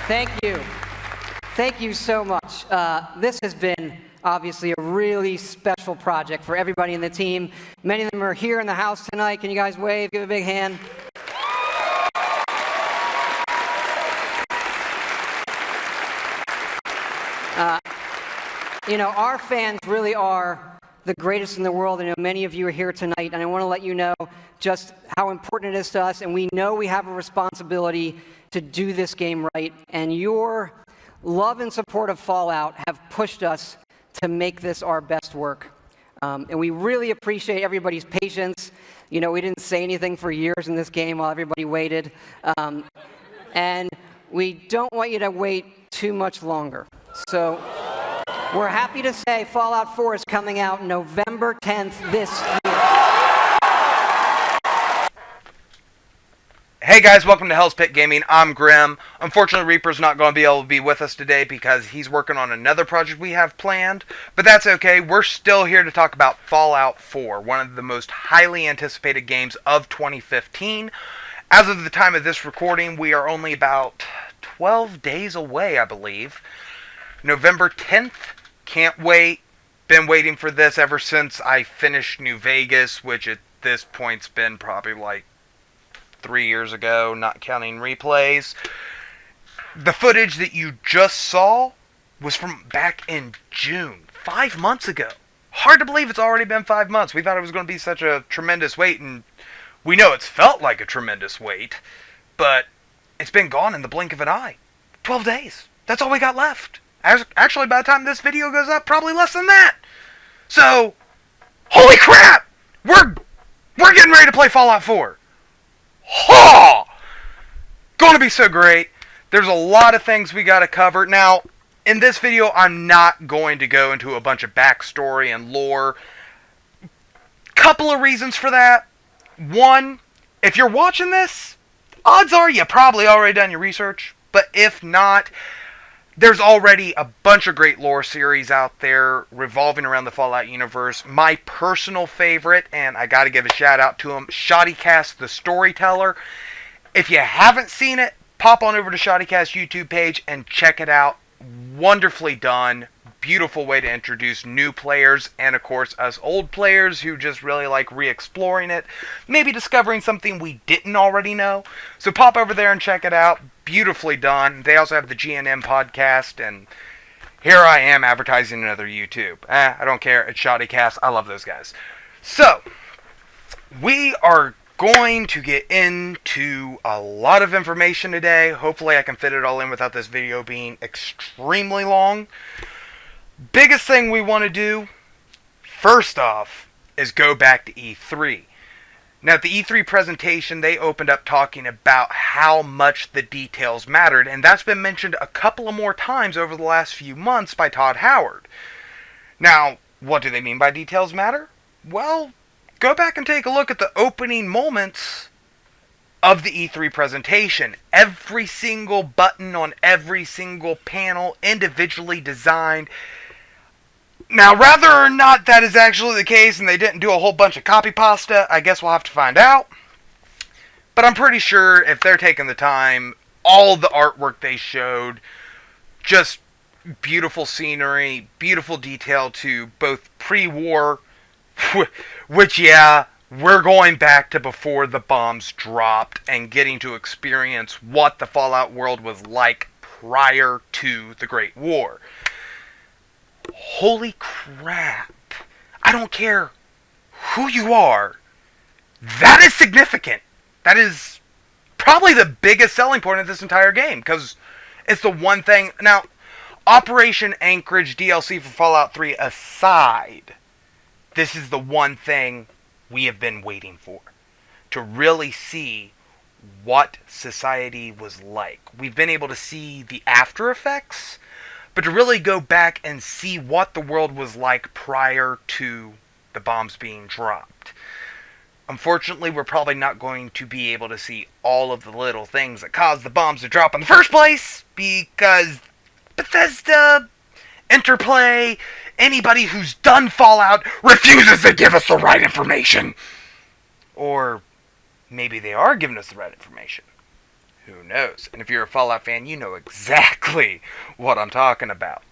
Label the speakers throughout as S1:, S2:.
S1: Thank you. Thank you so much. This has been obviously a really special project for everybody in the team. Many of them are here in the house tonight. Can you guys wave? Give a big hand. Our fans really are the greatest in the world. I know many of you are here tonight, and I want to let you know just how important it is to us, and we know we have a responsibility to do this game right, and your love and support of Fallout have pushed us to make this our best work. And we really appreciate everybody's patience. We didn't say anything for years in this game while everybody waited. And we don't want you to wait too much longer. So we're happy to say Fallout 4 is coming out November 10th this year.
S2: Hey guys, welcome to Hell's Pit Gaming. I'm Grimm. Unfortunately, Reaper's not going to be able to be with us today because he's working on another project we have planned. But that's okay. We're still here to talk about Fallout 4, one of the most highly anticipated games of 2015. As of the time of this recording, we are only about 12 days away, I believe. November 10th. Can't wait. Been waiting for this ever since I finished New Vegas, which at this point's been probably like 3 years ago, not counting replays. The footage that you just saw was from back in June, 5 months ago. Hard to believe it's already been 5 months. We thought it was going to be such a tremendous wait, and we know it's felt like a tremendous wait, but it's been gone in the blink of an eye. 12 days. That's all we got left. Actually, by the time this video goes up, probably less than that. So, holy crap! We're getting ready to play Fallout 4. Ha! Gonna be so great. There's a lot of things we gotta cover. Now, in this video, I'm not going to go into a bunch of backstory and lore. Couple of reasons for that. One, if you're watching this, odds are you probably already done your research. But if not, there's already a bunch of great lore series out there revolving around the Fallout universe. My personal favorite, and I gotta give a shout out to him, Shoddycast the Storyteller. If you haven't seen it, pop on over to Shoddycast YouTube page and check it out. Wonderfully done. Beautiful way to introduce new players, and of course us old players who just really like re-exploring it, maybe discovering something we didn't already know. So pop over there and check it out. Beautifully done. They also have the GNM podcast, and here I am advertising another YouTube. I don't care. It's Shoddycast. I love those guys. So, we are going to get into a lot of information today. Hopefully I can fit it all in without this video being extremely long. Biggest thing we want to do, first off, is go back to E3. Now, at the E3 presentation, they opened up talking about how much the details mattered, and that's been mentioned a couple of more times over the last few months by Todd Howard. Now, what do they mean by details matter? Well, go back and take a look at the opening moments of the E3 presentation. Every single button on every single panel, individually designed. Now, whether or not that is actually the case and they didn't do a whole bunch of copy pasta, I guess we'll have to find out. But I'm pretty sure if they're taking the time, all the artwork they showed, just beautiful scenery, beautiful detail to both pre-war, which, yeah, we're going back to before the bombs dropped and getting to experience what the Fallout world was like prior to the Great War. Holy crap. I don't care who you are. That is significant. That is probably the biggest selling point of this entire game, because it's the one thing. Now, Operation Anchorage DLC for Fallout 3 aside, this is the one thing we have been waiting for. To really see what society was like. We've been able to see the after effects, but to really go back and see what the world was like prior to the bombs being dropped. Unfortunately, we're probably not going to be able to see all of the little things that caused the bombs to drop in the first place, because Bethesda, Interplay, anybody who's done Fallout refuses to give us the right information. Or maybe they are giving us the right information. Who knows? And if you're a Fallout fan, you know exactly what I'm talking about.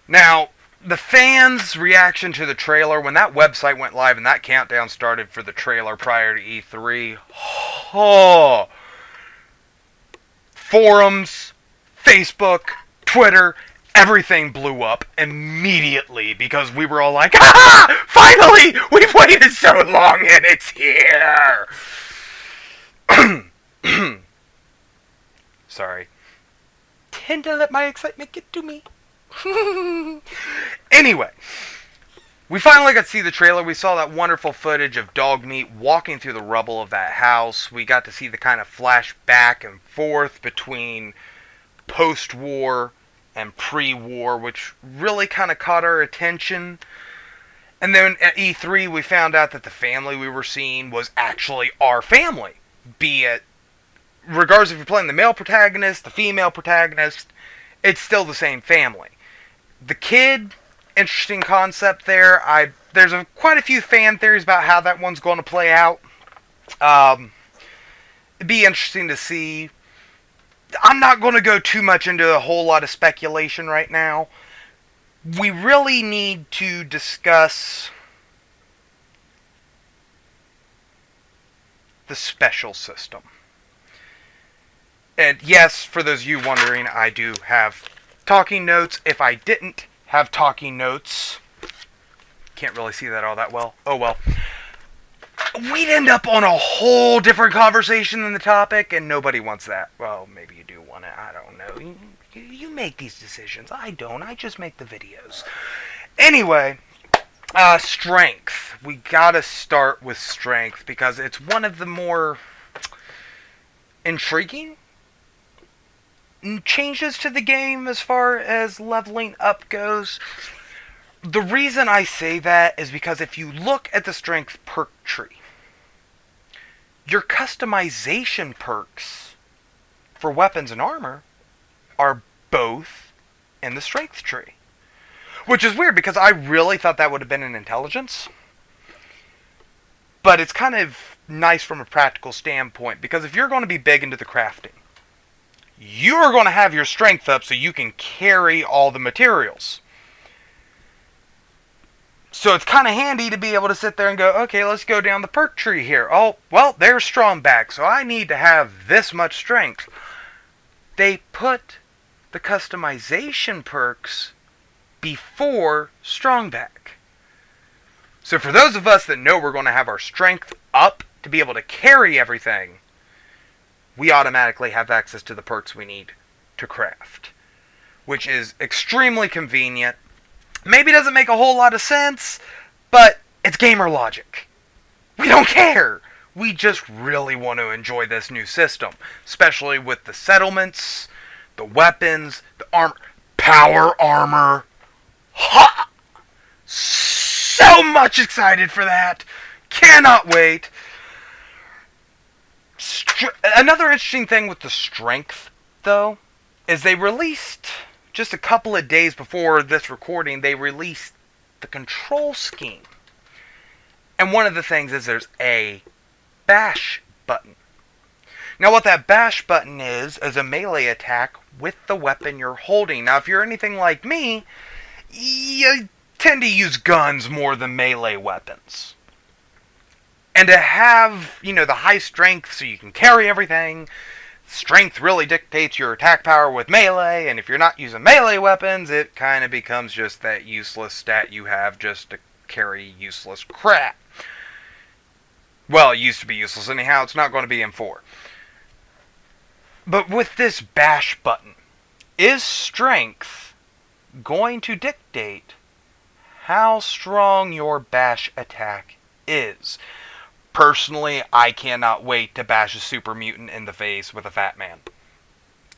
S2: Now, the fans' reaction to the trailer, when that website went live and that countdown started for the trailer prior to E3, oh, forums, Facebook, Twitter, everything blew up immediately because we were all like, ah! Finally! We've waited so long and it's here! Sorry. Tend to let my excitement get to me. Anyway, we finally got to see the trailer. We saw that wonderful footage of Dogmeat walking through the rubble of that house. We got to see the kind of flash back and forth between post-war and pre-war, which really kind of caught our attention. And then at E3, we found out that the family we were seeing was actually our family. Be it, regardless if you're playing the male protagonist, the female protagonist, it's still the same family. The kid, interesting concept there. There's quite a few fan theories about how that one's going to play out. It'd be interesting to see. I'm not going to go too much into a whole lot of speculation right now. We really need to discuss the special system. And yes, for those of you wondering, I do have talking notes. If I didn't have talking notes, can't really see that all that well. Oh well. We'd end up on a whole different conversation than the topic, and nobody wants that. Well, maybe you do want it. I don't know. You make these decisions. I don't. I just make the videos. Anyway, strength. We gotta start with strength because it's one of the more intriguing changes to the game as far as leveling up goes. The reason I say that is because if you look at the strength perk tree, your customization perks for weapons and armor are both in the strength tree. Which is weird because I really thought that would have been an intelligence. But it's kind of nice from a practical standpoint because if you're going to be big into the crafting, you're going to have your strength up so you can carry all the materials. So it's kind of handy to be able to sit there and go, okay, let's go down the perk tree here. Oh, well, there's strong back, so I need to have this much strength. They put the customization perks before strong back. So for those of us that know we're going to have our strength up to be able to carry everything, we automatically have access to the perks we need to craft, which is extremely convenient. Maybe doesn't make a whole lot of sense, but it's gamer logic. We don't care. We just really want to enjoy this new system, especially with the settlements, the weapons, the armor, power armor. Ha! So much excited for that. Cannot wait. Another interesting thing with the strength, though, is they released, just a couple of days before this recording, they released the control scheme. And one of the things is there's a bash button. Now what that bash button is a melee attack with the weapon you're holding. Now if you're anything like me, you tend to use guns more than melee weapons. And to have, the high strength so you can carry everything, strength really dictates your attack power with melee, and if you're not using melee weapons, it kind of becomes just that useless stat you have just to carry useless crap. Well, it used to be useless anyhow, it's not going to be in 4. But with this bash button, is strength going to dictate how strong your bash attack is? Personally, I cannot wait to bash a super mutant in the face with a fat man.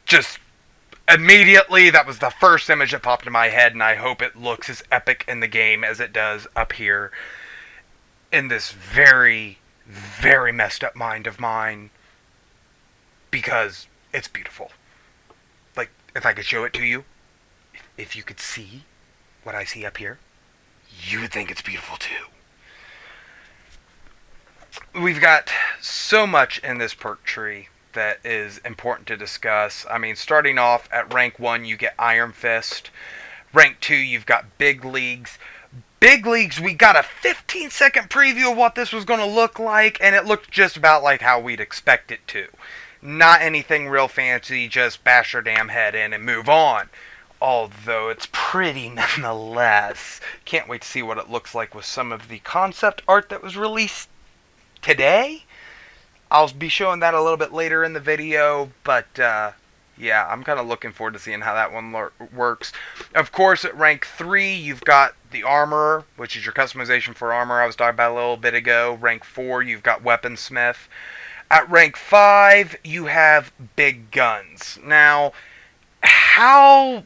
S2: Just immediately, that was the first image that popped in my head, and I hope it looks as epic in the game as it does up here in this very, very messed up mind of mine, because it's beautiful. Like, if I could show it to you, if you could see what I see up here, you would think it's beautiful too. We've got so much in this perk tree that is important to discuss. I mean, starting off at rank 1, you get Iron Fist. Rank 2, you've got Big Leagues. Big Leagues, we got a 15-second preview of what this was going to look like, and it looked just about like how we'd expect it to. Not anything real fancy, just bash your damn head in and move on. Although it's pretty nonetheless. Can't wait to see what it looks like with some of the concept art that was released today. I'll be showing that a little bit later in the video, but yeah, I'm kind of looking forward to seeing how that one works. Of course, at rank 3, you've got the Armorer, which is your customization for armor I was talking about a little bit ago. Rank 4, you've got Weaponsmith. At rank 5, you have Big Guns. Now, how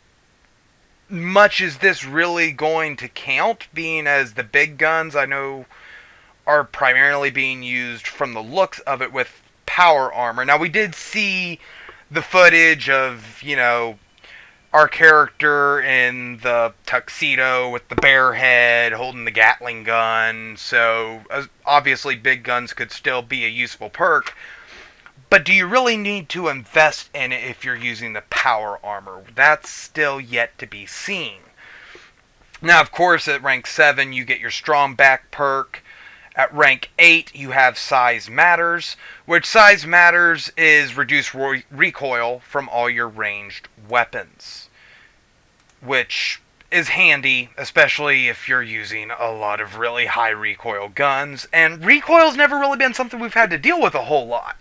S2: much is this really going to count, being as the big guns I know are primarily being used from the looks of it with power armor. Now, we did see the footage of, you know, our character in the tuxedo with the bear head holding the Gatling gun, so obviously big guns could still be a useful perk. But do you really need to invest in it if you're using the power armor? That's still yet to be seen. Now, of course, at rank 7, you get your Strong Back perk. At rank 8, you have Size Matters, which Size Matters is reduced recoil from all your ranged weapons, which is handy, especially if you're using a lot of really high recoil guns. And recoil's never really been something we've had to deal with a whole lot.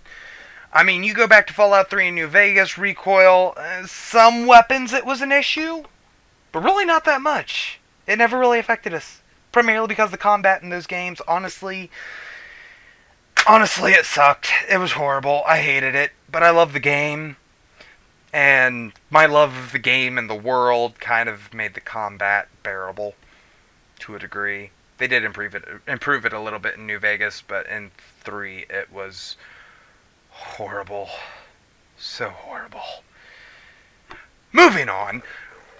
S2: I mean, you go back to Fallout 3 in New Vegas, recoil, some weapons it was an issue, but really not that much. It never really affected us, primarily because the combat in those games, honestly, it sucked. It was horrible. I hated it, but I love the game, and my love of the game and the world kind of made the combat bearable to a degree. They did improve it a little bit in New Vegas, but in 3 it was horrible. So horrible. Moving on,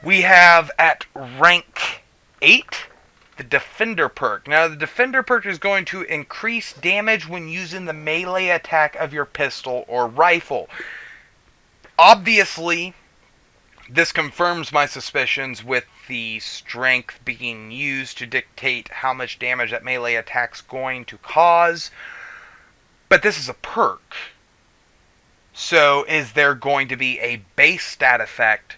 S2: we have at rank 8, the Defender perk. Now, the Defender perk is going to increase damage when using the melee attack of your pistol or rifle. Obviously, this confirms my suspicions with the strength being used to dictate how much damage that melee attack's going to cause. But this is a perk. So, is there going to be a base stat effect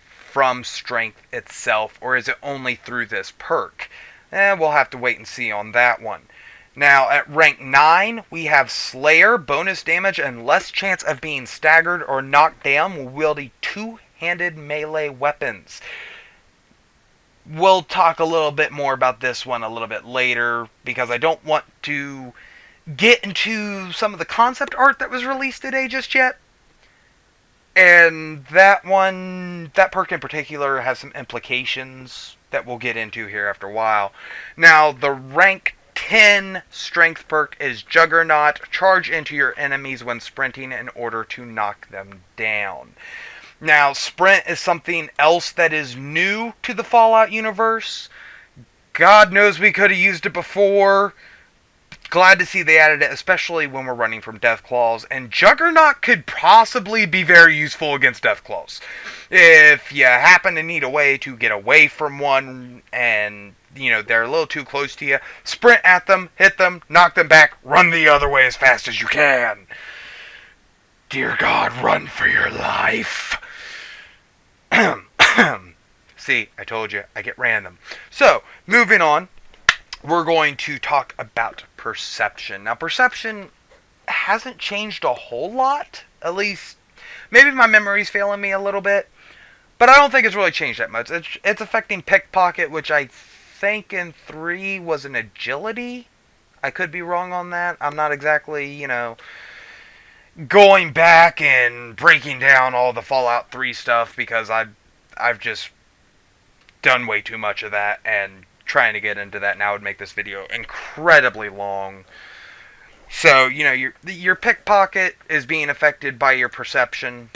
S2: from strength itself, or is it only through this perk? We'll have to wait and see on that one. Now, at rank 9, we have Slayer, bonus damage and less chance of being staggered or knocked down when wielding two-handed melee weapons. We'll talk a little bit more about this one a little bit later, because I don't want to get into some of the concept art that was released today just yet. And that perk in particular has some implications that we'll get into here after a while. Now, the rank 10 strength perk is Juggernaut. Charge into your enemies when sprinting in order to knock them down. Now, sprint is something else that is new to the Fallout universe. God knows we could have used it before. Glad to see they added it, especially when we're running from Deathclaws. And Juggernaut could possibly be very useful against Deathclaws. If you happen to need a way to get away from one and, you know, they're a little too close to you, sprint at them, hit them, knock them back, run the other way as fast as you can. Dear God, run for your life. See, I told you, I get random. So, moving on. We're going to talk about perception. Now, perception hasn't changed a whole lot. At least, maybe my memory's failing me a little bit. But I don't think it's really changed that much. It's affecting pickpocket, which I think in 3 was an agility. I could be wrong on that. I'm not exactly, you know, going back and breaking down all the Fallout 3 stuff, because I've just done way too much of that, and trying to get into that now would make this video incredibly long. So, you know, your pickpocket is being affected by your perception.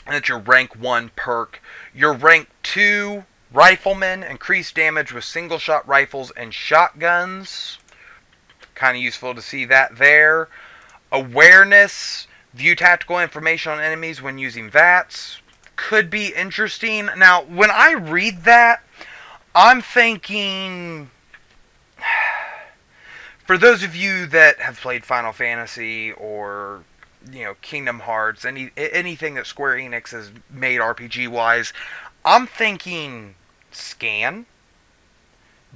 S2: That's your rank 1 perk. Your rank 2 rifleman, increased damage with single shot rifles and shotguns. Kind of useful to see that there. Awareness, View tactical information on enemies when using VATS. Could be interesting. Now, when I read that, I'm thinking, for those of you that have played Final Fantasy or Kingdom Hearts, anything that Square Enix has made RPG wise, I'm thinking scan,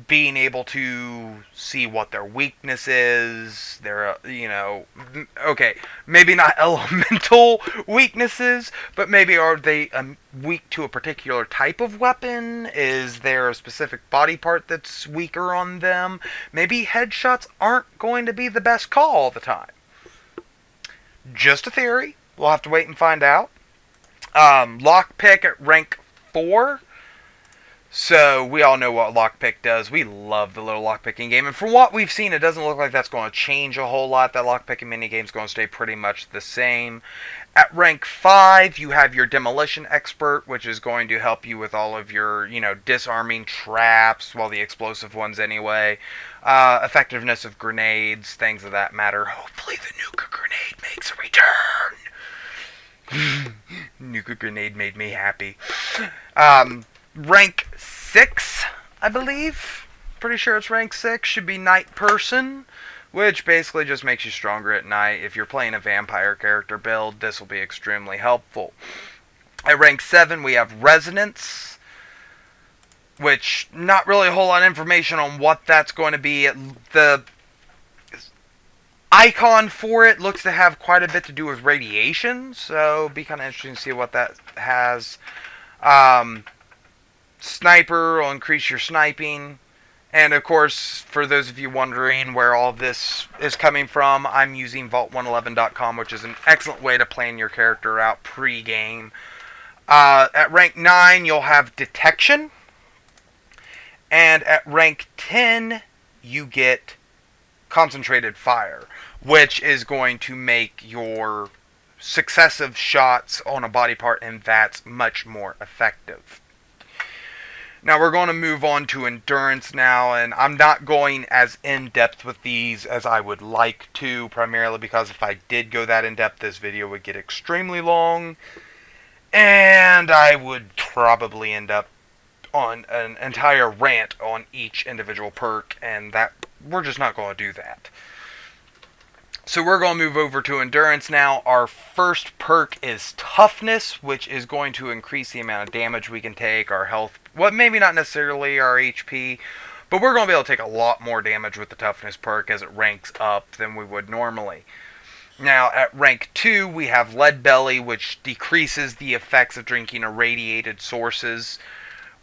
S2: being able to see what their weakness is, okay, maybe not elemental weaknesses, but maybe are they weak to a particular type of weapon? Is there a specific body part that's weaker on them? Maybe headshots aren't going to be the best call all the time. Just a theory. We'll have to wait and find out. Lockpick at rank 4. So, we all know what lockpick does. We love the little lockpicking game. And from what we've seen, it doesn't look like that's going to change a whole lot. That lockpicking minigame is going to stay pretty much the same. At rank 5, you have your Demolition Expert, which is going to help you with all of your, disarming traps, well, the explosive ones anyway. Effectiveness of grenades, things of that matter. Hopefully the Nuka Grenade makes a return. Nuka Grenade made me happy. Rank 6, I believe. Pretty sure it's rank 6. Should be Night Person, which basically just makes you stronger at night. If you're playing a vampire character build, this will be extremely helpful. At rank 7, we have Resonance, which not really a whole lot of information on what that's going to be. The icon for it looks to have quite a bit to do with radiation, so it'll be kind of interesting to see what that has. Sniper will increase your sniping. And of course, for those of you wondering where all of this is coming from, I'm using Vault111.com, which is an excellent way to plan your character out pre-game. At rank 9, you'll have Detection. And at rank 10, you get Concentrated Fire, which is going to make your successive shots on a body part in VATS much more effective. Now we're going to move on to Endurance now, and I'm not going as in-depth with these as I would like to, primarily because if I did go that in-depth, this video would get extremely long, and I would probably end up on an entire rant on each individual perk, and that we're just not going to do that. So we're going to move over to Endurance now. Our first perk is Toughness, which is going to increase the amount of damage we can take, our health, well, maybe not necessarily our HP, but we're going to be able to take a lot more damage with the Toughness perk as it ranks up than we would normally. Now, at rank 2, we have Lead Belly, which decreases the effects of drinking irradiated sources.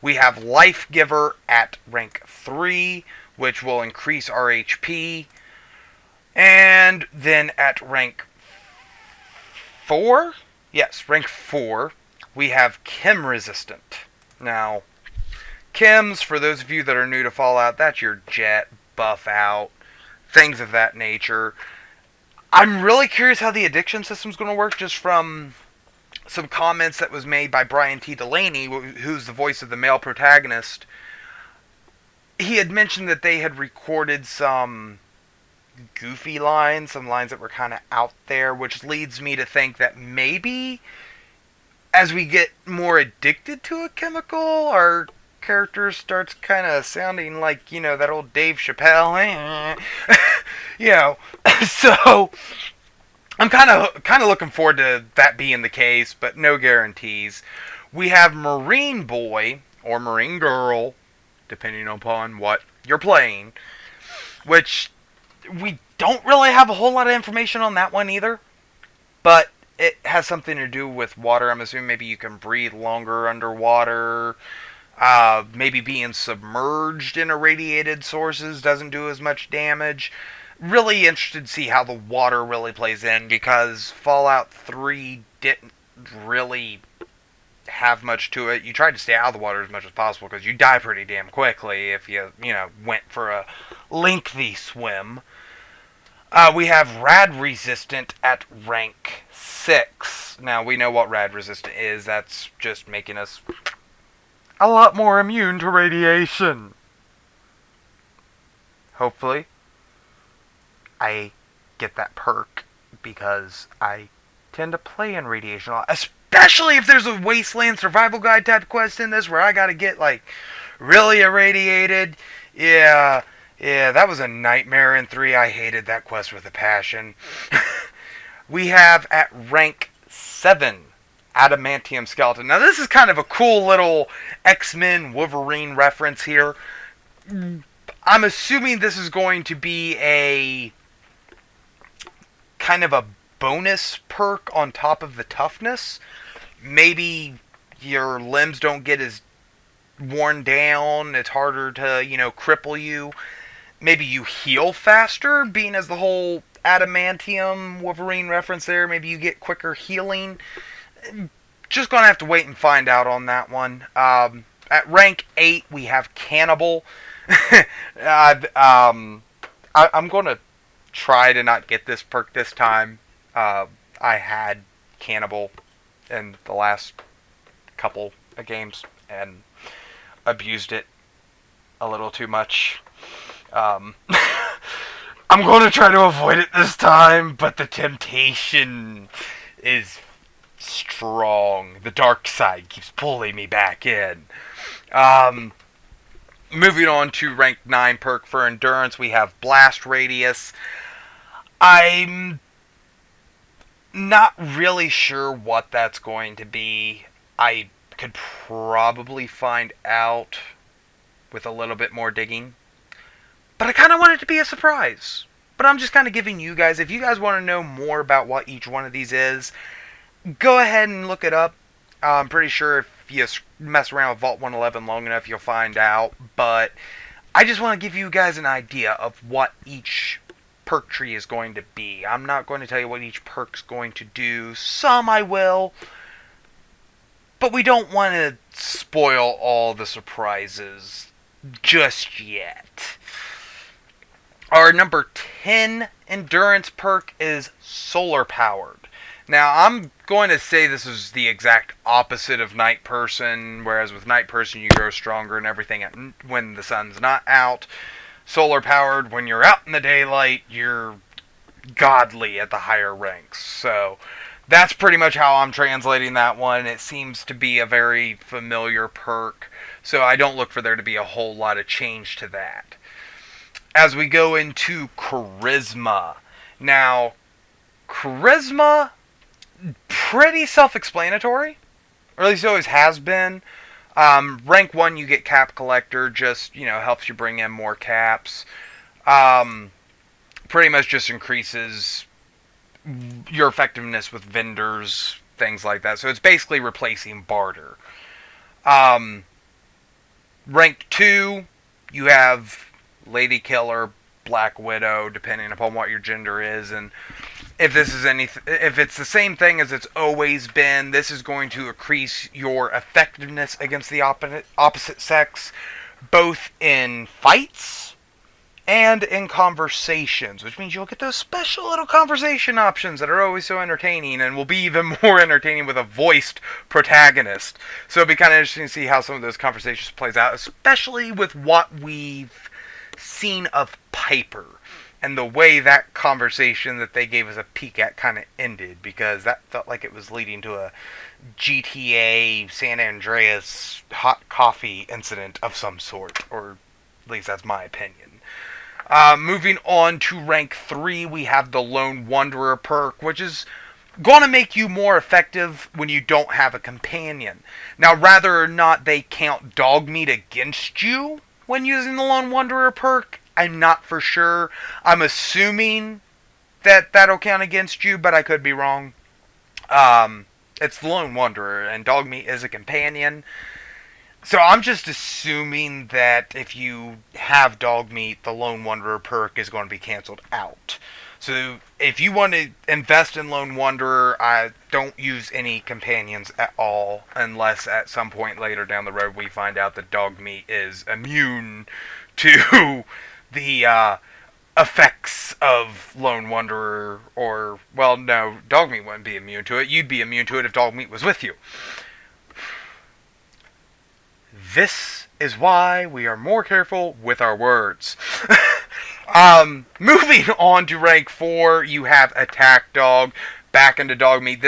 S2: We have Life Giver at rank 3, which will increase our HP. And then at rank 4, yes, rank 4, we have Chem Resistant. Now, chems, for those of you that are new to Fallout, that's your jet, buff out, things of that nature. I'm really curious how the addiction system's going to work, just from some comments that was made by Brian T. Delaney, who's the voice of the male protagonist. He had mentioned that they had recorded some goofy lines, some lines that were kind of out there, which leads me to think that maybe as we get more addicted to a chemical, our character starts kind of sounding like, that old Dave Chappelle. So I'm kind of looking forward to that being the case, but no guarantees. We have Marine Boy or Marine Girl, depending upon what you're playing, which we don't really have a whole lot of information on that one either, but it has something to do with water. I'm assuming maybe you can breathe longer underwater. Maybe being submerged in irradiated sources doesn't do as much damage. Really interested to see how the water really plays in, because Fallout 3 didn't really have much to it. You tried to stay out of the water as much as possible because you die pretty damn quickly if you went for a lengthy swim. We have Rad Resistant at rank 6. Now, we know what Rad Resistant is. That's just making us a lot more immune to radiation. Hopefully, I get that perk because I tend to play in radiation a lot, especially if there's a wasteland survival guide type quest in this where I gotta get like really irradiated. Yeah, that was a nightmare in 3. I hated that quest with a passion. We have at rank 7, Adamantium Skeleton. Now this is kind of a cool little X-Men Wolverine reference here. I'm assuming this is going to be a kind of a bonus perk on top of the toughness. Maybe your limbs don't get as worn down. It's harder to, cripple you. Maybe you heal faster, being as the whole adamantium Wolverine reference there. Maybe you get quicker healing. Just gonna have to wait and find out on that one. At rank 8, we have Cannibal. I'm gonna try to not get this perk this time. I had Cannibal in the last couple of games and abused it a little too much. I'm going to try to avoid it this time, but the temptation is strong. The dark side keeps pulling me back in. Moving on to rank 9 perk for Endurance, we have Blast Radius. I'm not really sure what that's going to be. I could probably find out with a little bit more digging. But I kind of want it to be a surprise. But I'm just kind of giving you guys, if you guys want to know more about what each one of these is, go ahead and look it up. I'm pretty sure if you mess around with Vault 111 long enough, you'll find out. But I just want to give you guys an idea of what each perk tree is going to be. I'm not going to tell you what each perk's going to do. Some I will. But we don't want to spoil all the surprises just yet. Our number 10 endurance perk is solar powered. Now, I'm going to say this is the exact opposite of Night Person, whereas with Night Person you grow stronger and everything when the sun's not out. Solar powered, when you're out in the daylight, you're godly at the higher ranks. So that's pretty much how I'm translating that one. It seems to be a very familiar perk, so I don't look for there to be a whole lot of change to that. As we go into Charisma. Now, Charisma, pretty self-explanatory, or at least it always has been. Rank 1, you get Cap Collector, just, helps you bring in more caps. Pretty much just increases your effectiveness with vendors, things like that. So it's basically replacing barter. Rank 2, you have Lady Killer, Black Widow, depending upon what your gender is, and if it's the same thing as it's always been, this is going to increase your effectiveness against the opposite sex, both in fights and in conversations, which means you'll get those special little conversation options that are always so entertaining and will be even more entertaining with a voiced protagonist. So it'll be kind of interesting to see how some of those conversations plays out, especially with what we've seen of Piper and the way that conversation that they gave us a peek at kind of ended, because that felt like it was leading to a GTA San Andreas hot coffee incident of some sort, or at least that's my opinion. Moving on to rank 3, we have the Lone Wanderer perk, which is going to make you more effective when you don't have a companion. Now, whether or not they count dog meat against you when using the Lone Wanderer perk, I'm not for sure. I'm assuming that that'll count against you, but I could be wrong. It's the Lone Wanderer, and dog meat is a companion. So I'm just assuming that if you have dog meat, the Lone Wanderer perk is going to be canceled out. So if you want to invest in Lone Wanderer, I don't use any companions at all, unless at some point later down the road we find out that dog meat is immune to the effects of Lone Wanderer, or, well, no, dog meat wouldn't be immune to it. You'd be immune to it if dog meat was with you. This is why we are more careful with our words. Moving on to rank 4, you have Attack Dog. back into dog meat.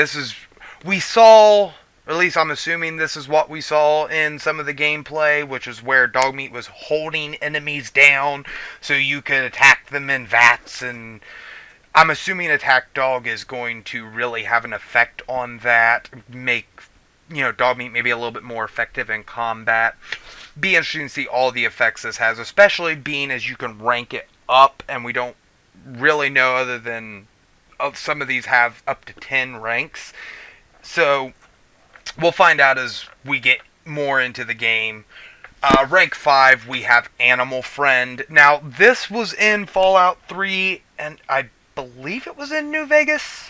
S2: We saw, or at least I'm assuming this is what we saw in some of the gameplay, which is where dog meat was holding enemies down so you could attack them in vats, and I'm assuming attack dog is going to really have an effect on that, make dog meat maybe a little bit more effective in combat. Be interesting to see all the effects this has, especially being as you can rank it up, and we don't really know other than some of these have up to 10 ranks. So we'll find out as we get more into the game. Rank 5, we have Animal Friend. Now, this was in Fallout 3, and I believe it was in New Vegas.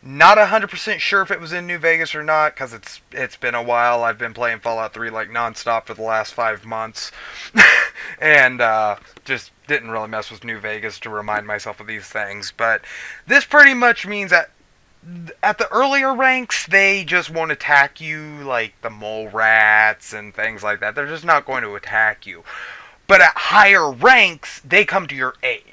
S2: Not 100% sure if it was in New Vegas or not, because it's been a while. I've been playing Fallout 3 like nonstop for the last 5 months. And just didn't really mess with New Vegas to remind myself of these things. But this pretty much means that at the earlier ranks, they just won't attack you, like the mole rats and things like that. They're just not going to attack you. But at higher ranks, they come to your aid.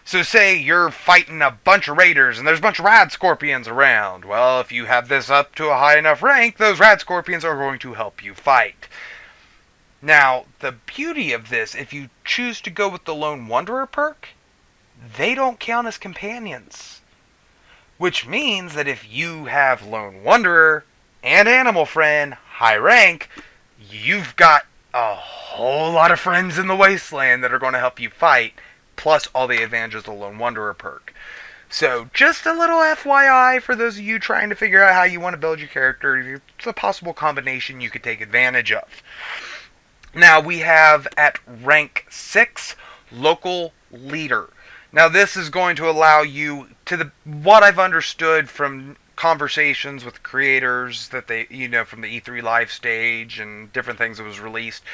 S2: So say you're fighting a bunch of raiders and there's a bunch of rad scorpions around. Well, if you have this up to a high enough rank, those rad scorpions are going to help you fight. Now, the beauty of this, if you choose to go with the Lone Wanderer perk, they don't count as companions. Which means that if you have Lone Wanderer and Animal Friend, high rank, you've got a whole lot of friends in the Wasteland that are going to help you fight, plus all the advantages of the Lone Wanderer perk. So, just a little FYI for those of you trying to figure out how you want to build your character. It's a possible combination you could take advantage of. Now, we have at rank 6, Local Leader. Now, this is going to allow you, what I've understood from conversations with creators that they, from the E3 live stage and different things that was released,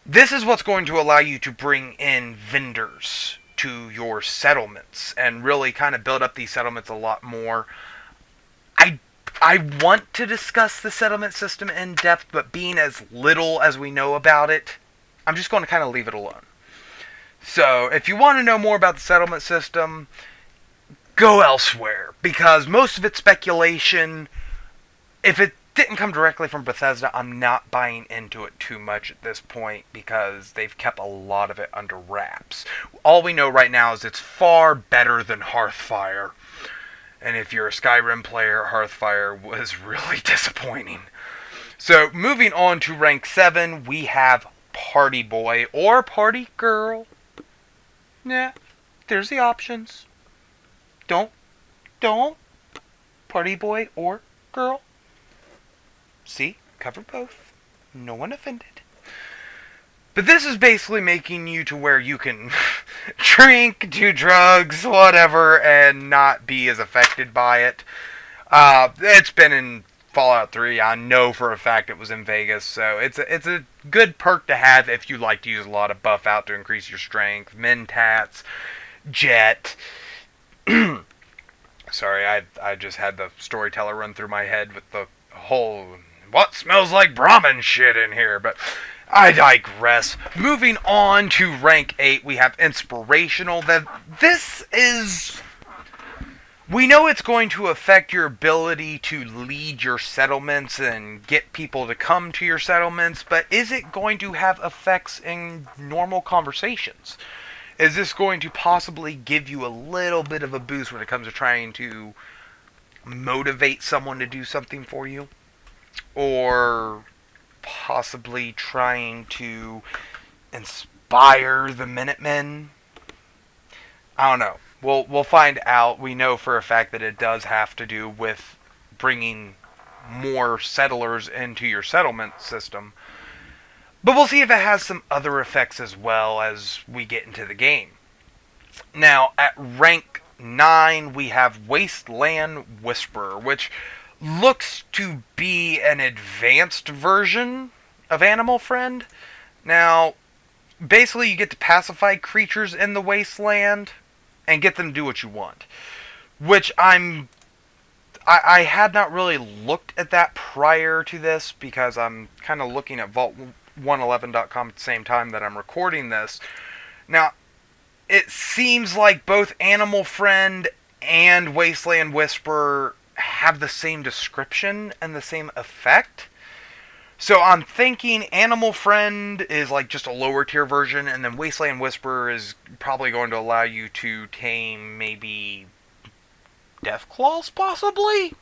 S2: this is what's going to allow you to bring in vendors to your settlements and really kind of build up these settlements a lot more. I want to discuss the settlement system in depth, but being as little as we know about it, I'm just going to kind of leave it alone. So, if you want to know more about the settlement system, go elsewhere, because most of it's speculation. If it didn't come directly from Bethesda, I'm not buying into it too much at this point, because they've kept a lot of it under wraps. All we know right now is it's far better than Hearthfire. And if you're a Skyrim player, Hearthfire was really disappointing. So, moving on to rank 7, we have Party Boy or Party Girl. Yeah, there's the options. Don't. Party Boy or Girl. See, cover both. No one offended. But this is basically making you to where you can drink, do drugs, whatever, and not be as affected by it. It's been in Fallout 3. I know for a fact it was in Vegas, so it's a good perk to have if you like to use a lot of buff out to increase your strength. Mentats, Jet. Sorry, I just had the storyteller run through my head with the whole what smells like Brahmin shit in here, but I digress. Moving on to rank 8, we have Inspirational. This is... We know it's going to affect your ability to lead your settlements and get people to come to your settlements, but is it going to have effects in normal conversations? Is this going to possibly give you a little bit of a boost when it comes to trying to motivate someone to do something for you? Or possibly trying to inspire the Minutemen? I don't know. We'll find out. We know for a fact that it does have to do with bringing more settlers into your settlement system. But we'll see if it has some other effects as well as we get into the game. Now, at rank 9, we have Wasteland Whisperer, which looks to be an advanced version of Animal Friend. Now, basically you get to pacify creatures in the wasteland and get them to do what you want. Which I had not really looked at that prior to this, because I'm kind of looking at Vault111.com at the same time that I'm recording this. Now, it seems like both Animal Friend and Wasteland Whisperer have the same description and the same effect. So I'm thinking Animal Friend is like just a lower tier version, and then Wasteland Whisperer is probably going to allow you to tame maybe Deathclaws, possibly?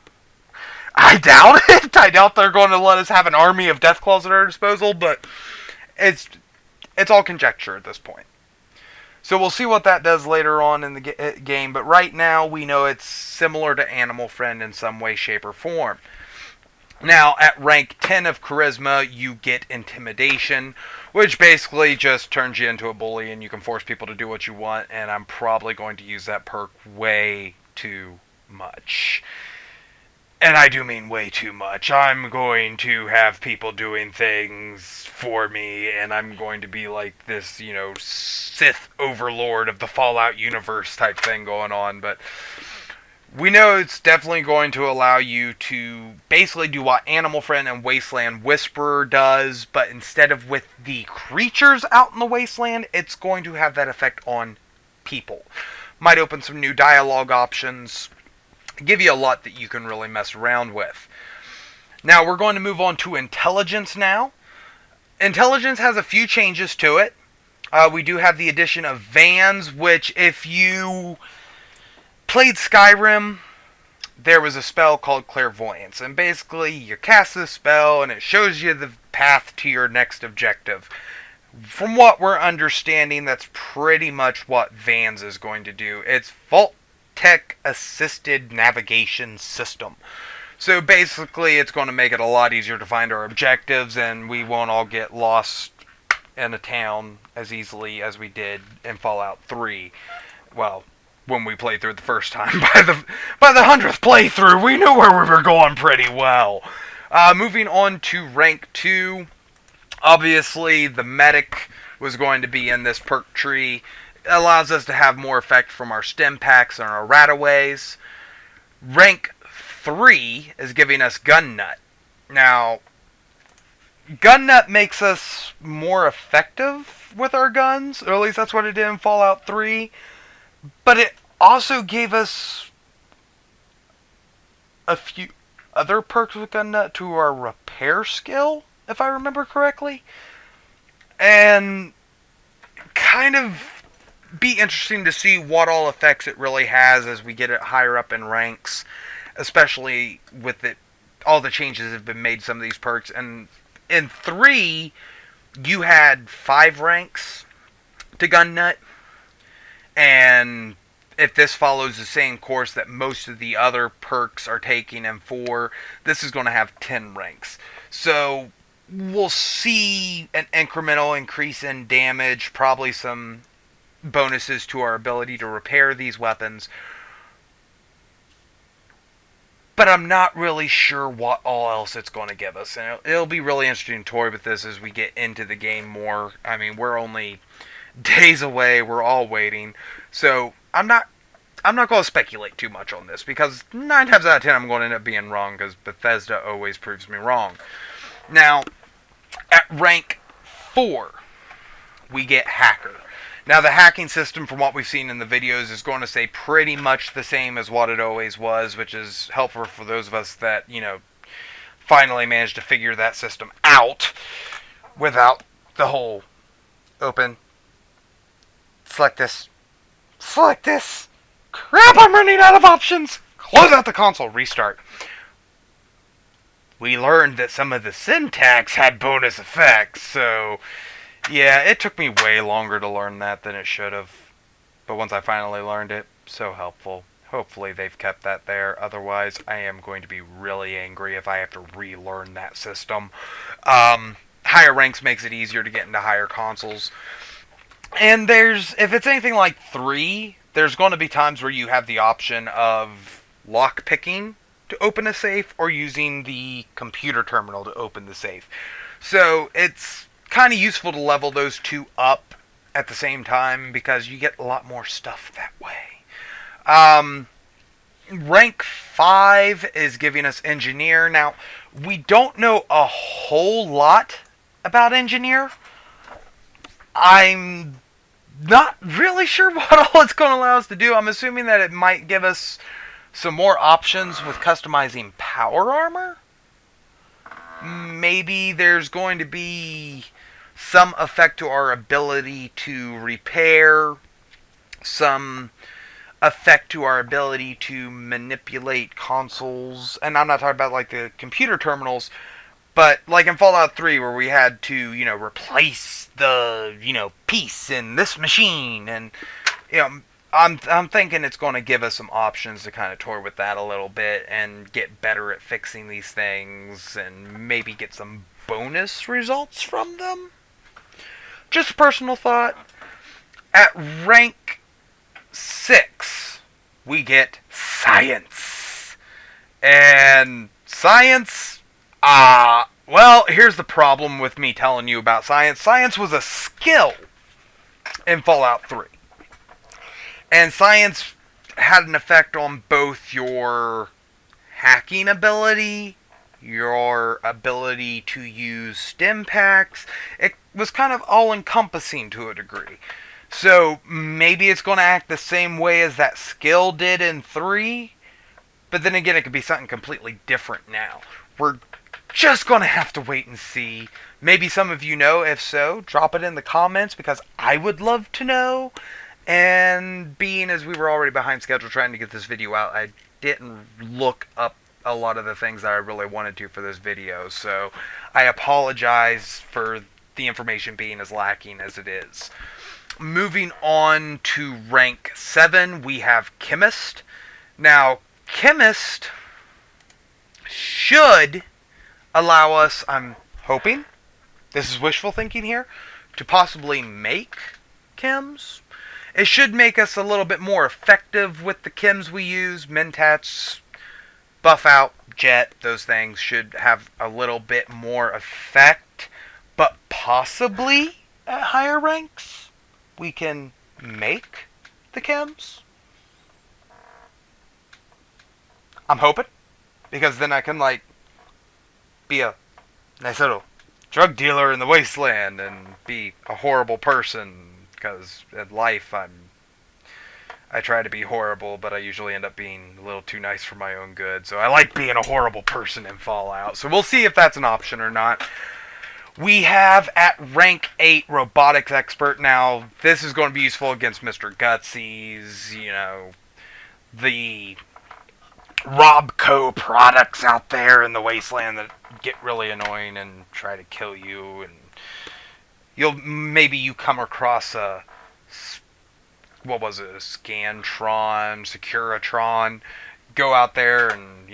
S2: I doubt it. I doubt they're going to let us have an army of Deathclaws at our disposal, but it's all conjecture at this point. So we'll see what that does later on in the game, but right now we know it's similar to Animal Friend in some way, shape, or form. Now, at rank 10 of Charisma, you get Intimidation, which basically just turns you into a bully and you can force people to do what you want, and I'm probably going to use that perk way too much. And I do mean way too much. I'm going to have people doing things for me, and I'm going to be like this, Sith overlord of the Fallout universe type thing going on. But we know it's definitely going to allow you to basically do what Animal Friend and Wasteland Whisperer does, but instead of with the creatures out in the wasteland, it's going to have that effect on people. Might open some new dialogue options, give you a lot that you can really mess around with. Now we're going to move on to Intelligence now. Intelligence has a few changes to it. We do have the addition of Vans, which if you played Skyrim, there was a spell called Clairvoyance. And basically you cast this spell and it shows you the path to your next objective. From what we're understanding, that's pretty much what Vans is going to do. It's Vault Tech assisted navigation system. So basically it's going to make it a lot easier to find our objectives, and we won't all get lost in a town as easily as we did in Fallout 3. Well, when we played through it the first time. By the 100th playthrough, we knew where we were going pretty well. Moving on to rank 2, obviously the medic was going to be in this perk tree. Allows us to have more effect from our stim packs and our rataways. Rank 3 is giving us Gun Nut. Now, Gun Nut makes us more effective with our guns, or at least that's what it did in Fallout 3. But it also gave us a few other perks with Gun Nut to our repair skill, if I remember correctly. And kind of be interesting to see what all effects it really has as we get it higher up in ranks, especially with it. All the changes have been made to some of these perks, and in 3 you had 5 ranks to Gun Nut, and if this follows the same course that most of the other perks are taking in 4, this is going to have 10 ranks. So we'll see an incremental increase in damage, probably some bonuses to our ability to repair these weapons, but I'm not really sure what all else it's going to give us. And it'll be really interesting to toy with this as we get into the game more. I mean, we're only days away, we're all waiting, so I'm not going to speculate too much on this, because 9 times out of 10 I'm going to end up being wrong, because Bethesda always proves me wrong. Now, at rank 4, we get Hacker. Now, the hacking system, from what we've seen in the videos, is going to stay pretty much the same as what it always was, which is helpful for those of us that, finally managed to figure that system out without the whole open, select this, crap, I'm running out of options, close out the console, restart. We learned that some of the syntax had bonus effects, so yeah, it took me way longer to learn that than it should have. But once I finally learned it, so helpful. Hopefully they've kept that there. Otherwise, I am going to be really angry if I have to relearn that system. Higher ranks makes it easier to get into higher consoles. And if it's anything like 3, there's going to be times where you have the option of lock picking to open a safe or using the computer terminal to open the safe. So it's kind of useful to level those two up at the same time, because you get a lot more stuff that way. Rank 5 is giving us Engineer. Now, we don't know a whole lot about Engineer. I'm Not really sure what all it's going to allow us to do. I'm assuming that it might give us some more options with customizing power armor. Maybe there's going to be some effect to our ability to repair, some effect to our ability to manipulate consoles. And I'm not talking about like the computer terminals, but like in Fallout 3 where we had to, replace the, piece in this machine. And, I'm thinking it's going to give us some options to kind of toy with that a little bit and get better at fixing these things and maybe get some bonus results from them. Just a personal thought. At rank 6, we get science. And science, well, here's the problem with me telling you about science. Science was a skill in Fallout 3. And science had an effect on both your hacking ability, your ability to use stim packs. It was kind of all-encompassing to a degree. So maybe it's going to act the same way as that skill did in 3. But then again, it could be something completely different now. We're just going to have to wait and see. Maybe some of you know. If so, drop it in the comments because I would love to know. And being as we were already behind schedule trying to get this video out, I didn't look up a lot of the things that I really wanted to for this video. So I apologize for the information being as lacking as it is. Moving on to rank 7, we have Chemist. Now, Chemist should allow us, I'm hoping, this is wishful thinking here, to possibly make chems. It should make us a little bit more effective with the chems we use. Mentats, Buff Out, Jet, those things should have a little bit more effect. But possibly at higher ranks, we can make the chems. I'm hoping. Because then I can, be a nice little drug dealer in the wasteland and be a horrible person. Because in life, I try to be horrible, but I usually end up being a little too nice for my own good. So I like being a horrible person in Fallout. So we'll see if that's an option or not. We have at rank 8 Robotics Expert. Now, this is going to be useful against Mr. Gutsy's, the Robco products out there in the wasteland that get really annoying and try to kill you. And maybe you come across a Scantron, Securitron, go out there and,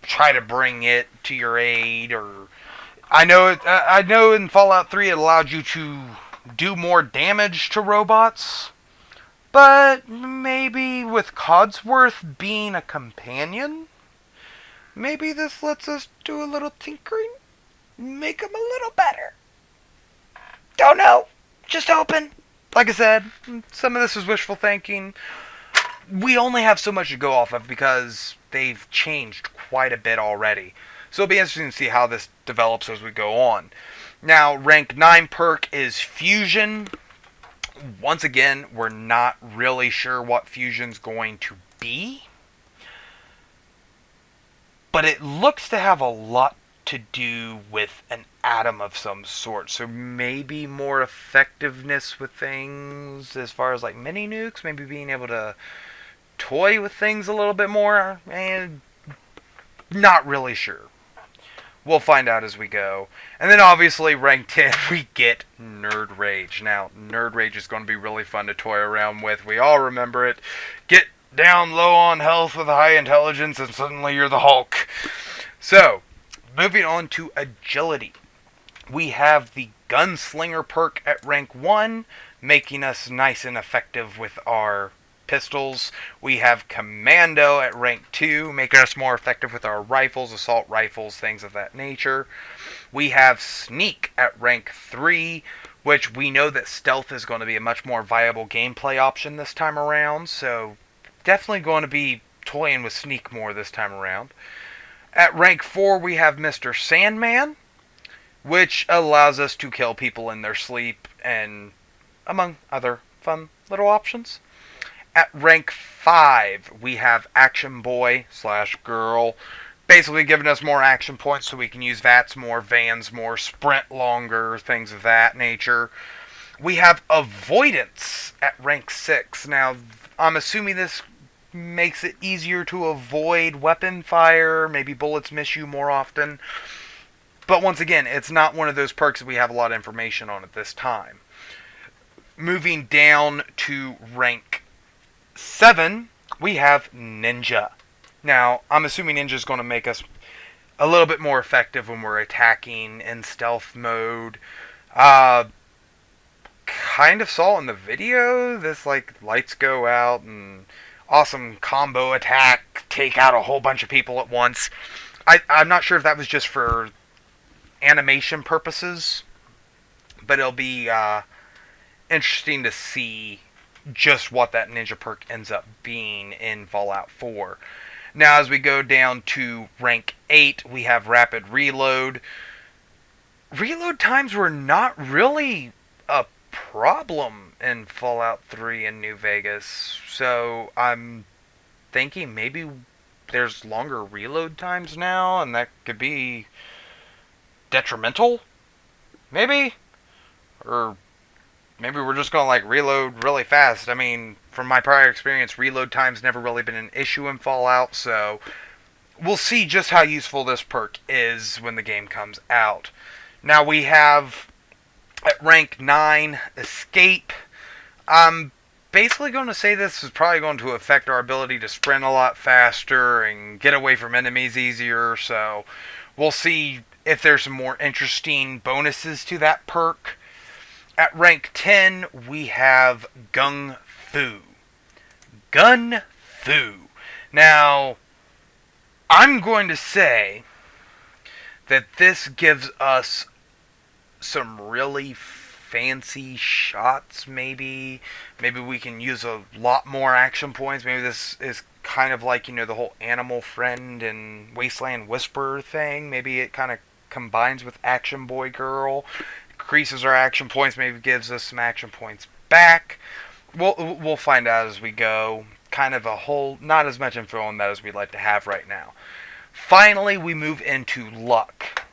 S2: try to bring it to your aid. Or I know in Fallout 3 it allowed you to do more damage to robots, but maybe with Codsworth being a companion, maybe this lets us do a little tinkering, make him a little better. Don't know. Just hoping. Like I said, some of this is wishful thinking. We only have so much to go off of because they've changed quite a bit already. So it'll be interesting to see how this develops as we go on. Now, rank 9 perk is Fusion. Once again, we're not really sure what Fusion's going to be. But it looks to have a lot to do with an atom of some sort. So maybe more effectiveness with things as far as mini nukes. Maybe being able to toy with things a little bit more. And not really sure. We'll find out as we go. And then obviously rank 10 we get Nerd Rage. Now Nerd Rage is going to be really fun to toy around with. We all remember it. Get down low on health with high intelligence and suddenly you're the Hulk. So moving on to Agility. We have the Gunslinger perk at rank 1, making us nice and effective with our pistols. We have Commando at rank 2, making us more effective with our rifles, assault rifles, things of that nature. We have Sneak at rank 3, which we know that stealth is going to be a much more viable gameplay option this time around, so definitely going to be toying with Sneak more this time around. At rank 4, we have Mr. Sandman, which allows us to kill people in their sleep, and among other fun little options. At rank 5, we have Action Boy slash Girl, basically giving us more action points so we can use VATS more, Vans more, sprint longer, things of that nature. We have Avoidance at rank 6. Now, I'm assuming this makes it easier to avoid weapon fire, maybe bullets miss you more often. But once again, it's not one of those perks that we have a lot of information on at this time. Moving down to rank 7, we have Ninja. Now, I'm assuming Ninja is going to make us a little bit more effective when we're attacking in stealth mode. Kind of saw in the video, this like lights go out and awesome combo attack, take out a whole bunch of people at once. I'm not sure if that was just for animation purposes, but it'll be interesting to see just what that ninja perk ends up being in Fallout 4. Now, as we go down to rank 8, we have Rapid Reload. Reload times were not really a problem in Fallout 3 and New Vegas, so I'm thinking maybe there's longer reload times now, and that could be detrimental? Maybe? Or maybe we're just going to like reload really fast. I mean, from my prior experience, reload time's never really been an issue in Fallout, so we'll see just how useful this perk is when the game comes out. Now we have at rank 9, Escape. I'm basically going to say this is probably going to affect our ability to sprint a lot faster and get away from enemies easier, so we'll see if there's some more interesting bonuses to that perk. At rank 10, we have Gung Fu. Gun Fu. Now, I'm going to say that this gives us some really fancy shots, maybe. Maybe we can use a lot more action points. Maybe this is kind of like, the whole Animal Friend and Wasteland Whisperer thing. Maybe it kind of combines with Action Boy Girl, increases our action points, maybe gives us some action points back. We'll find out as we go. Kind of a whole, not as much info on that as we'd like to have right now. Finally, we move into Luck.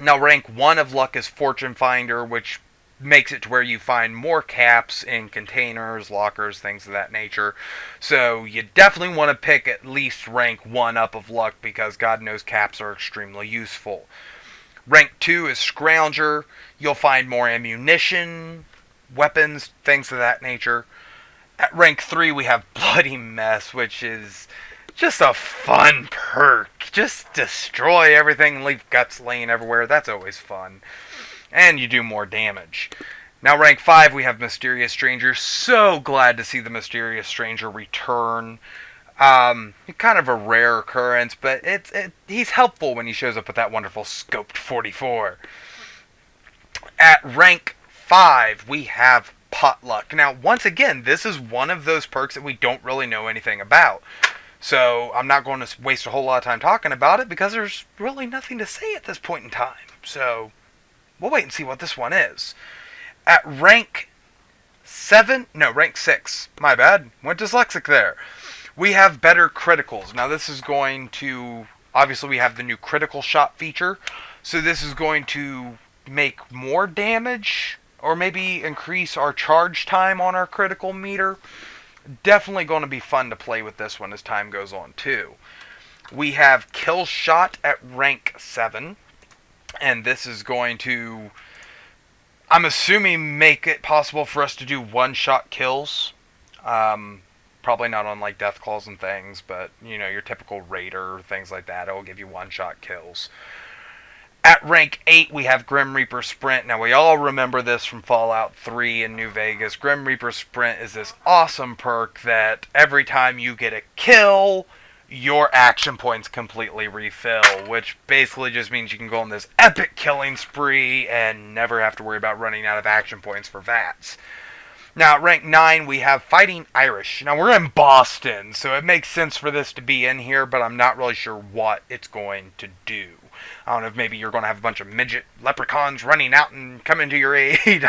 S2: Now, rank 1 of Luck is Fortune Finder, which makes it to where you find more caps in containers, lockers, things of that nature. So you definitely want to pick at least rank 1 up of Luck, because God knows caps are extremely useful. Rank 2 is Scrounger. You'll find more ammunition, weapons, things of that nature. At rank 3 we have Bloody Mess, which is just a fun perk. Just destroy everything and leave guts laying everywhere. That's always fun. And you do more damage. Now rank 5 we have Mysterious Stranger. So glad to see the Mysterious Stranger return. Kind of a rare occurrence, but he's helpful when he shows up with that wonderful scoped 44. At rank 5, we have Potluck. Now, once again, this is one of those perks that we don't really know anything about. So, I'm not going to waste a whole lot of time talking about it, because there's really nothing to say at this point in time. So, we'll wait and see what this one is. At rank 6, my bad, went dyslexic there. We have better criticals. Now this is going to, obviously we have the new critical shot feature, so this is going to make more damage, or maybe increase our charge time on our critical meter. Definitely going to be fun to play with this one as time goes on too. We have Kill Shot at rank 7, and this is going to, I'm assuming, make it possible for us to do one-shot kills. Probably not on like Death Claws and things, but your typical Raider, things like that. It will give you one-shot kills. At rank 8, we have Grim Reaper Sprint. Now, we all remember this from Fallout 3 and New Vegas. Grim Reaper Sprint is this awesome perk that every time you get a kill, your action points completely refill, which basically just means you can go on this epic killing spree and never have to worry about running out of action points for VATS. Now, at rank 9, we have Fighting Irish. Now, we're in Boston, so it makes sense for this to be in here, but I'm not really sure what it's going to do. I don't know if maybe you're going to have a bunch of midget leprechauns running out and coming to your aid.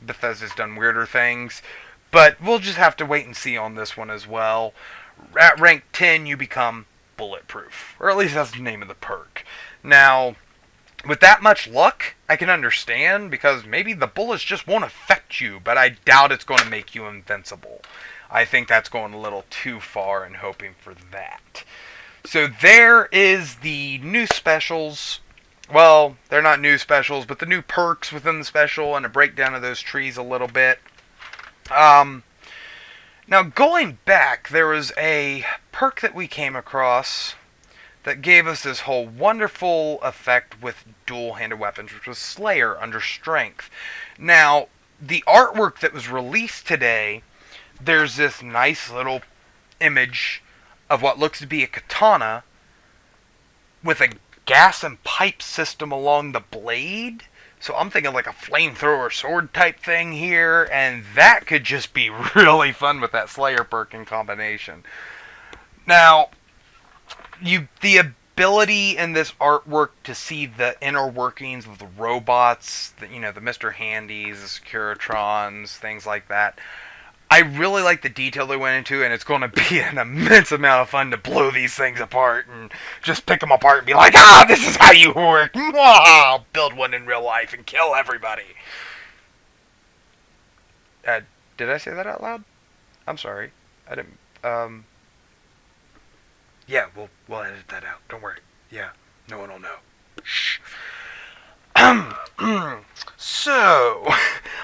S2: Bethesda's done weirder things. But we'll just have to wait and see on this one as well. At rank 10, you become bulletproof. Or at least that's the name of the perk. Now, with that much luck, I can understand, because maybe the bullets just won't affect you, but I doubt it's going to make you invincible. I think that's going a little too far and hoping for that. So there is the new specials. Well, they're not new specials, but the new perks within the special and a breakdown of those trees a little bit. Now, going back, there was a perk that we came across that gave us this whole wonderful effect with dual-handed weapons, which was Slayer under Strength. Now, the artwork that was released today, there's this nice little image of what looks to be a katana with a gas and pipe system along the blade. So I'm thinking like a flamethrower sword type thing here, and that could just be really fun with that Slayer perk in combination. Now, the ability in this artwork to see the inner workings of the robots, the Mr. Handys, the Securitrons, things like that. I really like the detail they went into, and it's going to be an immense amount of fun to blow these things apart and just pick them apart and be like, this is how you work. I'll build one in real life and kill everybody. Did I say that out loud? I'm sorry. I didn't. Yeah, we'll edit that out. Don't worry. Yeah, no one will know. Shh. So,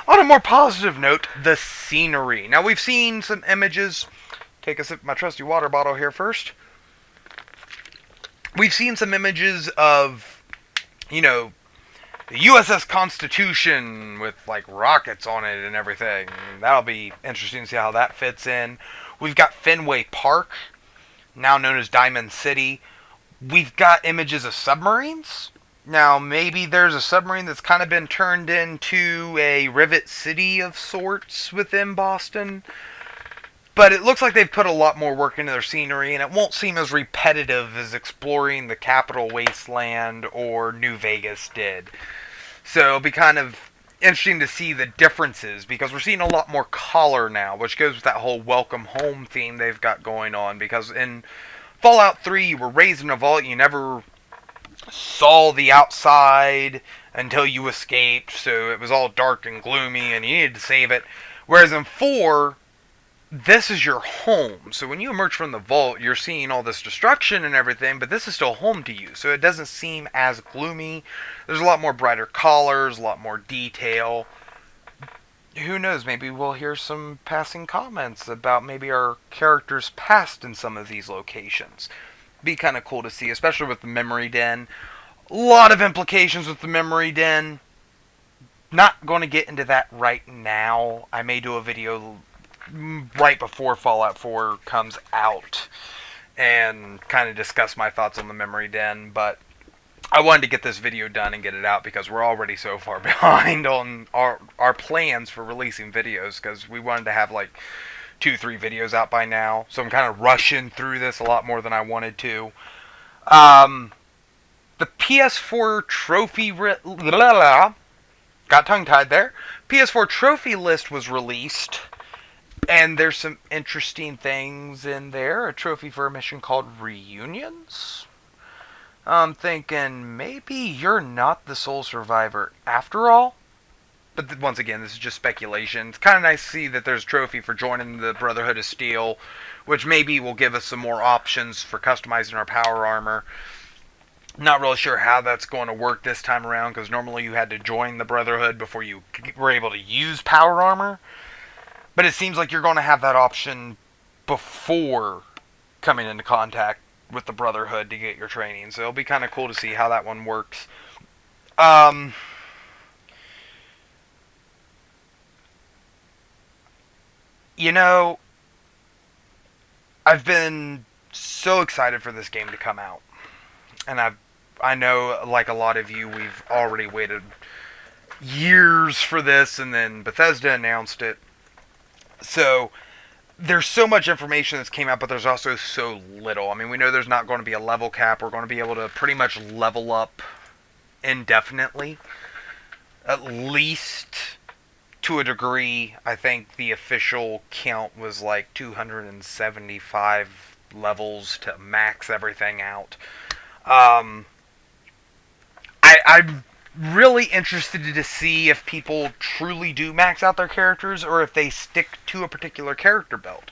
S2: on a more positive note, the scenery. Now, we've seen some images. Take a sip of my trusty water bottle here first. We've seen some images of, the USS Constitution with, like, rockets on it and everything. That'll be interesting to see how that fits in. We've got Fenway Park, now known as Diamond City. We've got images of submarines. Now, maybe there's a submarine that's kind of been turned into a Rivet City of sorts within Boston. But it looks like they've put a lot more work into their scenery, and it won't seem as repetitive as exploring the Capitol Wasteland or New Vegas did. So it'll be kind of interesting to see the differences, because we're seeing a lot more color now, which goes with that whole welcome home theme they've got going on. Because in Fallout 3, you were raised in a vault, you never saw the outside until you escaped, so it was all dark and gloomy and you needed to save it. Whereas in 4, this is your home. So when you emerge from the vault, you're seeing all this destruction and everything, but this is still home to you, so it doesn't seem as gloomy. There's a lot more brighter colors, a lot more detail. Who knows, maybe we'll hear some passing comments about maybe our characters' past in some of these locations. Be kind of cool to see, especially with the memory den. A lot of implications with the memory den. Not going to get into that right now. I may do a video right before Fallout 4 comes out and kind of discuss my thoughts on the memory den, but I wanted to get this video done and get it out because we're already so far behind on our plans for releasing videos, because we wanted to have like 2-3 videos out by now, so I'm kind of rushing through this a lot more than I wanted to. The PS4 trophy got tongue-tied there. PS4 trophy list was released, and there's some interesting things in there. A trophy for a mission called Reunions. I'm thinking maybe you're not the sole survivor after all. But once again, this is just speculation. It's kind of nice to see that there's a trophy for joining the Brotherhood of Steel, which maybe will give us some more options for customizing our power armor. Not really sure how that's going to work this time around, because normally you had to join the Brotherhood before you were able to use power armor. But it seems like you're going to have that option before coming into contact with the Brotherhood to get your training. So it'll be kind of cool to see how that one works. I've been so excited for this game to come out. And I know, like a lot of you, we've already waited years for this, and then Bethesda announced it. So there's so much information that's came out, but there's also so little. I mean, we know there's not going to be a level cap. We're going to be able to pretty much level up indefinitely. At least to a degree. I think the official count was like 275 levels to max everything out. I'm really interested to see if people truly do max out their characters or if they stick to a particular character build.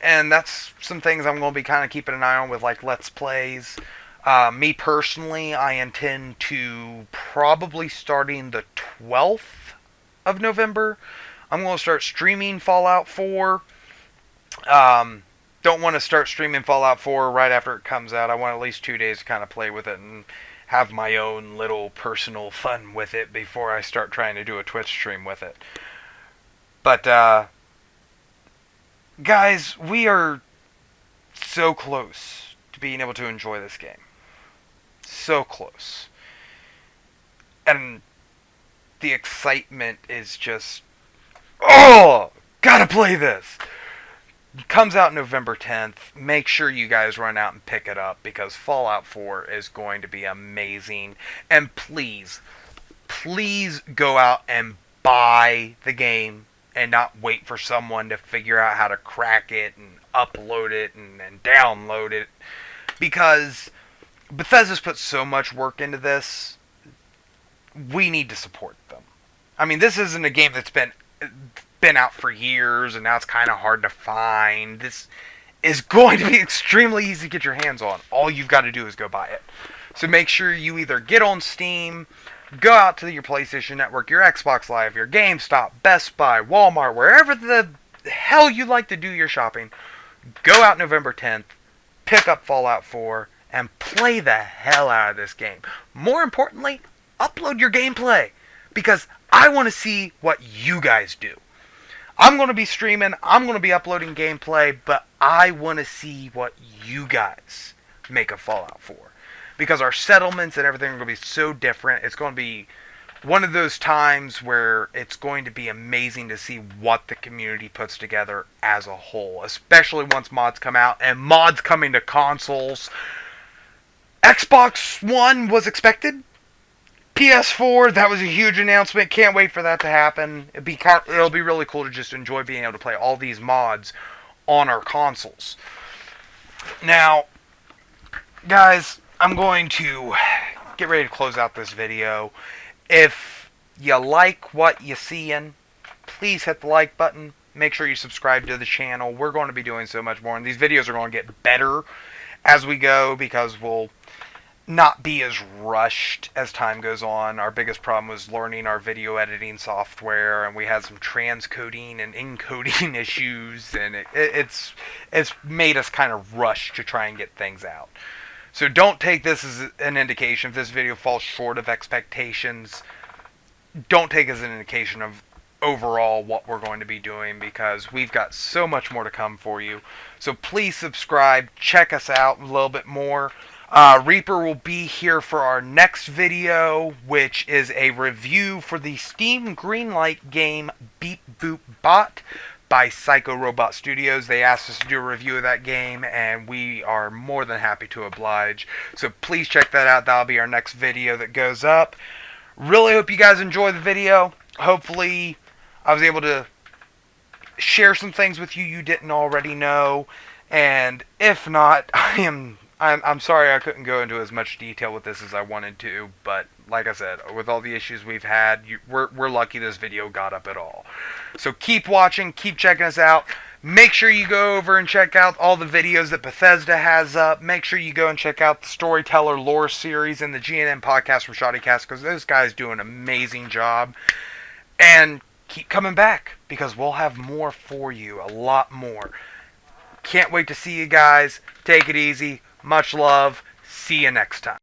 S2: And that's some things I'm going to be kind of keeping an eye on with like Let's Plays. Me personally, I intend to probably starting the 12th of November. I'm going to start streaming Fallout 4. Don't want to start streaming Fallout 4 right after it comes out. I want at least 2 days to kind of play with it and have my own little personal fun with it before I start trying to do a Twitch stream with it. But, guys, we are so close to being able to enjoy this game. So close. And the excitement is just, oh, gotta play this. It comes out November 10th. Make sure you guys run out and pick it up because Fallout 4 is going to be amazing. And please, please go out and buy the game and not wait for someone to figure out how to crack it and upload it and download it. Because Bethesda's put so much work into this. We need to support them. I mean, this isn't a game that's been out for years and now it's kind of hard to find. This is going to be extremely easy to get your hands on. All you've got to do is go buy it. So make sure you either get on Steam, go out to your PlayStation Network, your Xbox Live, your GameStop, Best Buy, Walmart, wherever the hell you like to do your shopping. Go out November 10th, pick up Fallout 4, and play the hell out of this game. More importantly, upload your gameplay. Because I want to see what you guys do. I'm going to be streaming, I'm going to be uploading gameplay, but I want to see what you guys make of Fallout 4. Because our settlements and everything are going to be so different. It's going to be one of those times where it's going to be amazing to see what the community puts together as a whole. Especially once mods come out, and mods coming to consoles. Xbox One was expected. PS4, that was a huge announcement. Can't wait for that to happen. It'll be really cool to just enjoy being able to play all these mods on our consoles. Now, guys, I'm going to get ready to close out this video. If you like what you're seeing, please hit the like button. Make sure you subscribe to the channel. We're going to be doing so much more, and these videos are going to get better as we go because we'll not be as rushed as time goes on. Our biggest problem was learning our video editing software, and we had some transcoding and encoding issues, and it's made us kind of rush to try and get things out. So don't take this as an indication. If this video falls short of expectations, don't take it as an indication of overall what we're going to be doing, because we've got so much more to come for you. So please subscribe, check us out a little bit more. Reaper will be here for our next video, which is a review for the Steam Greenlight game Beep Boop Bot by Psycho Robot Studios. They asked us to do a review of that game, and we are more than happy to oblige. So please check that out. That'll be our next video that goes up. Really hope you guys enjoy the video. Hopefully I was able to share some things with you you didn't already know. And if not, I'm sorry I couldn't go into as much detail with this as I wanted to, but like I said, with all the issues we've had, we're lucky this video got up at all. So keep watching, keep checking us out. Make sure you go over and check out all the videos that Bethesda has up. Make sure you go and check out the Storyteller Lore series and the GNM podcast from Shoddycast, because those guys do an amazing job. And keep coming back, because we'll have more for you, a lot more. Can't wait to see you guys. Take it easy. Much love. See you next time.